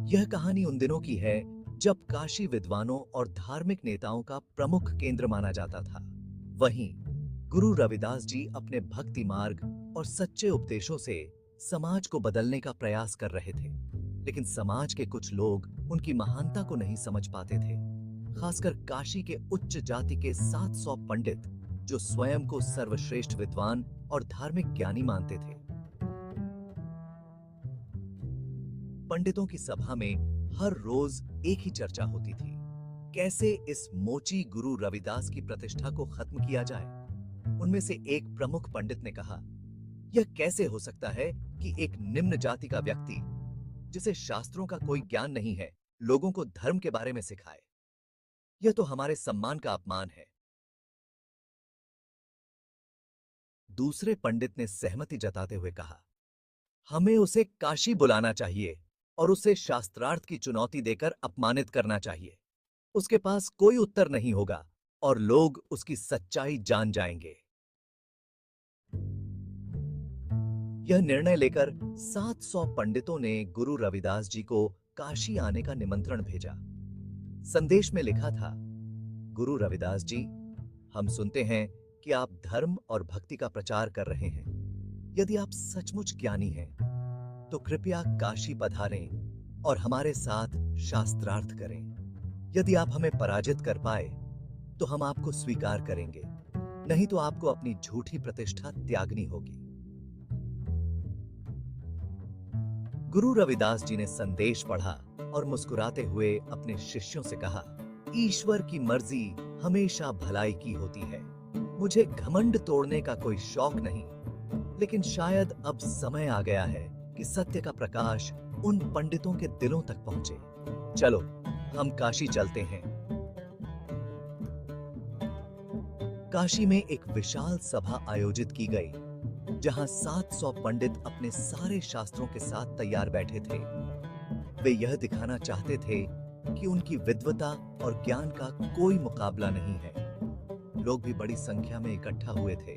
यह कहानी उन दिनों की है जब काशी विद्वानों और धार्मिक नेताओं का प्रमुख केंद्र माना जाता था। वहीं गुरु रविदास जी अपने भक्ति मार्ग और सच्चे उपदेशों से समाज को बदलने का प्रयास कर रहे थे। लेकिन समाज के कुछ लोग उनकी महानता को नहीं समझ पाते थे। खासकर काशी के उच्च जाति के 700 पंडित, जो स्वयं को सर्वश्रेष्ठ विद्वान और धार्मिक ज्ञानी मानते थे। पंडितों की सभा में हर रोज एक ही चर्चा होती थी। कैसे इस मोची गुरु रविदास की प्रतिष्ठा को खत्म किया जाए। उनमें से एक प्रमुख पंडित ने कहा, यह कैसे हो सकता है कि एक निम्न जाति का व्यक्ति, जिसे शास्त्रों का कोई ज्ञान नहीं है, लोगों को धर्म के बारे में सिखाए। यह तो हमारे सम्मान का अपमान है। दूसरे पंडित ने सहमति जताते हुए कहा, हमें उसे काशी बुलाना चाहिए और उसे शास्त्रार्थ की चुनौती देकर अपमानित करना चाहिए। उसके पास कोई उत्तर नहीं होगा और लोग उसकी सच्चाई जान जाएंगे। यह निर्णय लेकर 700 पंडितों ने गुरु रविदास जी को काशी आने का निमंत्रण भेजा। संदेश में लिखा था, गुरु रविदास जी, हम सुनते हैं कि आप धर्म और भक्ति का प्रचार कर रहे हैं। यदि आप सचमुच ज्ञानी हैं, तो कृपया काशी पधारें और हमारे साथ शास्त्रार्थ करें। यदि आप हमें पराजित कर पाए, तो हम आपको स्वीकार करेंगे, नहीं तो आपको अपनी झूठी प्रतिष्ठा त्यागनी होगी। गुरु रविदास जी ने संदेश पढ़ा और मुस्कुराते हुए अपने शिष्यों से कहा, ईश्वर की मर्जी हमेशा भलाई की होती है। मुझे घमंड तोड़ने का कोई शौक नहीं, लेकिन शायद अब समय आ गया है कि सत्य का प्रकाश उन पंडितों के दिलों तक पहुंचे। चलो, हम काशी चलते हैं। काशी में एक विशाल सभा आयोजित की गई, जहां 700 पंडित अपने सारे शास्त्रों के साथ तैयार बैठे थे। वे यह दिखाना चाहते थे कि उनकी विद्वता और ज्ञान का कोई मुकाबला नहीं है। लोग भी बड़ी संख्या में इकट्ठा हुए थे,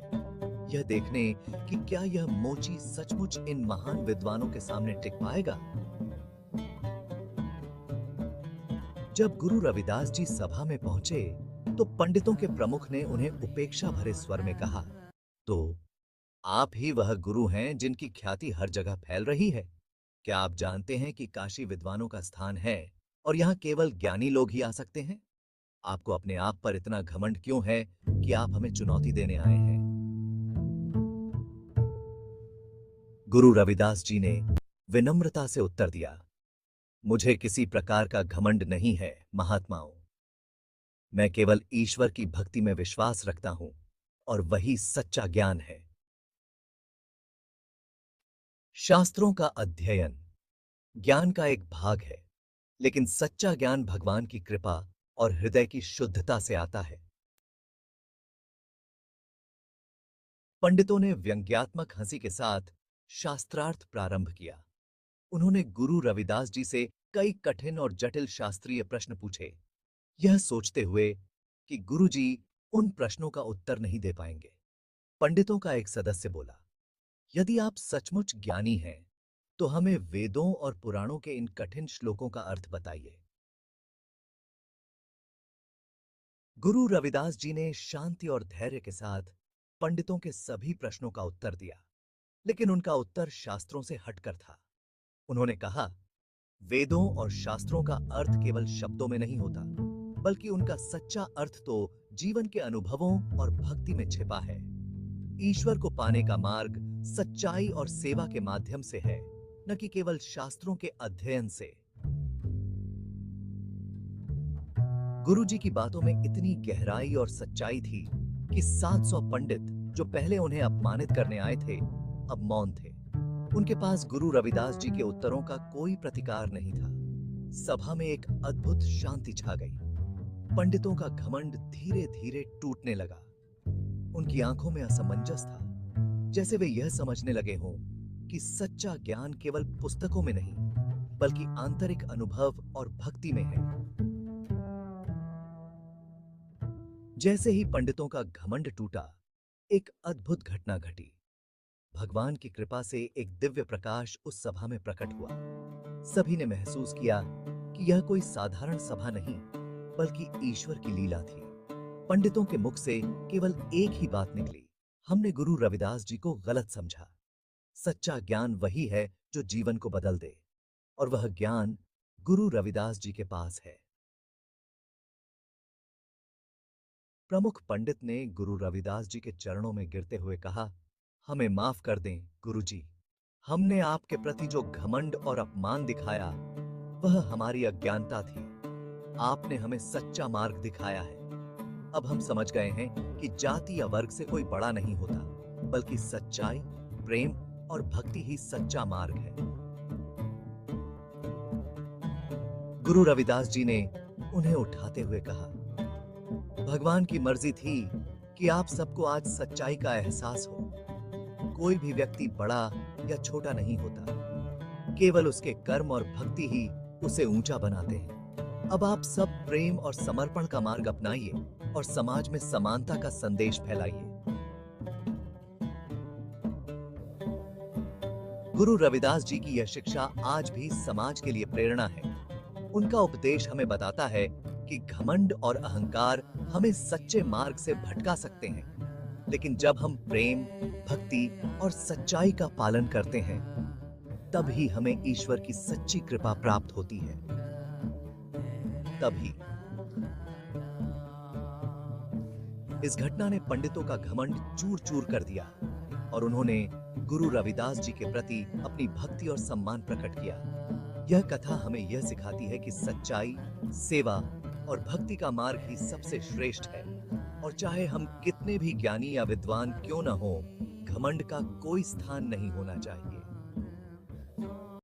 यह देखने कि क्या यह मोची सचमुच इन महान विद्वानों के सामने टिक पाएगा। जब गुरु रविदास जी सभा में पहुंचे, तो पंडितों के प्रमुख ने उन्हें उपेक्षा भरे स्वर में कहा, तो आप ही वह गुरु हैं जिनकी ख्याति हर जगह फैल रही है। क्या आप जानते हैं कि काशी विद्वानों का स्थान है और यहाँ केवल ज्ञानी लोग ही आ सकते हैं? आपको अपने आप पर इतना घमंड क्यों है कि आप हमें चुनौती देने आए हैं? गुरु रविदास जी ने विनम्रता से उत्तर दिया, मुझे किसी प्रकार का घमंड नहीं है महात्माओं। मैं केवल ईश्वर की भक्ति में विश्वास रखता हूं और वही सच्चा ज्ञान है। शास्त्रों का अध्ययन ज्ञान का एक भाग है, लेकिन सच्चा ज्ञान भगवान की कृपा और हृदय की शुद्धता से आता है। पंडितों ने व्यंग्यात्मक हंसी के साथ शास्त्रार्थ प्रारंभ किया। उन्होंने गुरु रविदास जी से कई कठिन और जटिल शास्त्रीय प्रश्न पूछे, यह सोचते हुए कि गुरु जी उन प्रश्नों का उत्तर नहीं दे पाएंगे। पंडितों का एक सदस्य बोला, यदि आप सचमुच ज्ञानी हैं, तो हमें वेदों और पुराणों के इन कठिन श्लोकों का अर्थ बताइए। गुरु रविदास जी ने शांति और धैर्य के साथ पंडितों के सभी प्रश्नों का उत्तर दिया, लेकिन उनका उत्तर शास्त्रों से हटकर था। उन्होंने कहा, वेदों और शास्त्रों का अर्थ केवल शब्दों में नहीं होता, बल्कि उनका सच्चा अर्थ तो जीवन के अनुभवों और भक्ति में छिपा है। ईश्वर को पाने का मार्ग सच्चाई और सेवा के माध्यम से है, न कि केवल शास्त्रों के अध्ययन से। गुरुजी की बातों में इतनी गहराई और सच्चाई थी कि 700 पंडित, जो पहले उन्हें अपमानित करने आए थे, अब मौन थे। उनके पास गुरु रविदास जी के उत्तरों का कोई प्रतिकार नहीं था। सभा में एक अद्भुत शांति छा गई। पंडितों का घमंड धीरे धीरे टूटने लगा। उनकी आंखों में असमंजस था, जैसे वे यह समझने लगे हों कि सच्चा ज्ञान केवल पुस्तकों में नहीं, बल्कि आंतरिक अनुभव और भक्ति में है। जैसे ही पंडितों का घमंड टूटा, एक अद्भुत घटना घटी। भगवान की कृपा से एक दिव्य प्रकाश उस सभा में प्रकट हुआ। सभी ने महसूस किया कि यह कोई साधारण सभा नहीं, बल्कि ईश्वर की लीला थी। पंडितों के मुख से केवल एक ही बात निकली, हमने गुरु रविदास जी को गलत समझा। सच्चा ज्ञान वही है जो जीवन को बदल दे, और वह ज्ञान गुरु रविदास जी के पास है। प्रमुख पंडित ने गुरु रविदास जी के चरणों में गिरते हुए कहा, हमें माफ कर दें गुरु जी। हमने आपके प्रति जो घमंड और अपमान दिखाया वह हमारी अज्ञानता थी। आपने हमें सच्चा मार्ग दिखाया है। अब हम समझ गए हैं कि जाति या वर्ग से कोई बड़ा नहीं होता, बल्कि सच्चाई, प्रेम और भक्ति ही सच्चा मार्ग है। गुरु रविदास जी ने उन्हें उठाते हुए कहा, भगवान की मर्जी थी कि आप सबको आज सच्चाई का एहसास हो। कोई भी व्यक्ति बड़ा या छोटा नहीं होता, केवल उसके कर्म और भक्ति ही उसे ऊंचा बनाते हैं। अब आप सब प्रेम और समर्पण का मार्ग अपनाइए और समाज में समानता का संदेश फैलाइए। गुरु रविदास जी की यह शिक्षा आज भी समाज के लिए प्रेरणा है। उनका उपदेश हमें बताता है कि घमंड और अहंकार हमें सच्चे मार्ग से भटका सकते हैं, लेकिन जब हम प्रेम, भक्ति और सच्चाई का पालन करते हैं, तभी हमें ईश्वर की सच्ची कृपा प्राप्त होती है। तभी इस घटना ने पंडितों का घमंड चूर-चूर कर दिया और उन्होंने गुरु रविदास जी के प्रति अपनी भक्ति और सम्मान प्रकट किया। यह कथा हमें यह सिखाती है कि सच्चाई, सेवा और भक्ति का मार्ग ही सबसे श्रेष्ठ है, और चाहे हम कितने भी ज्ञानी या विद्वान क्यों न हो, घमंड का कोई स्थान नहीं होना चाहिए।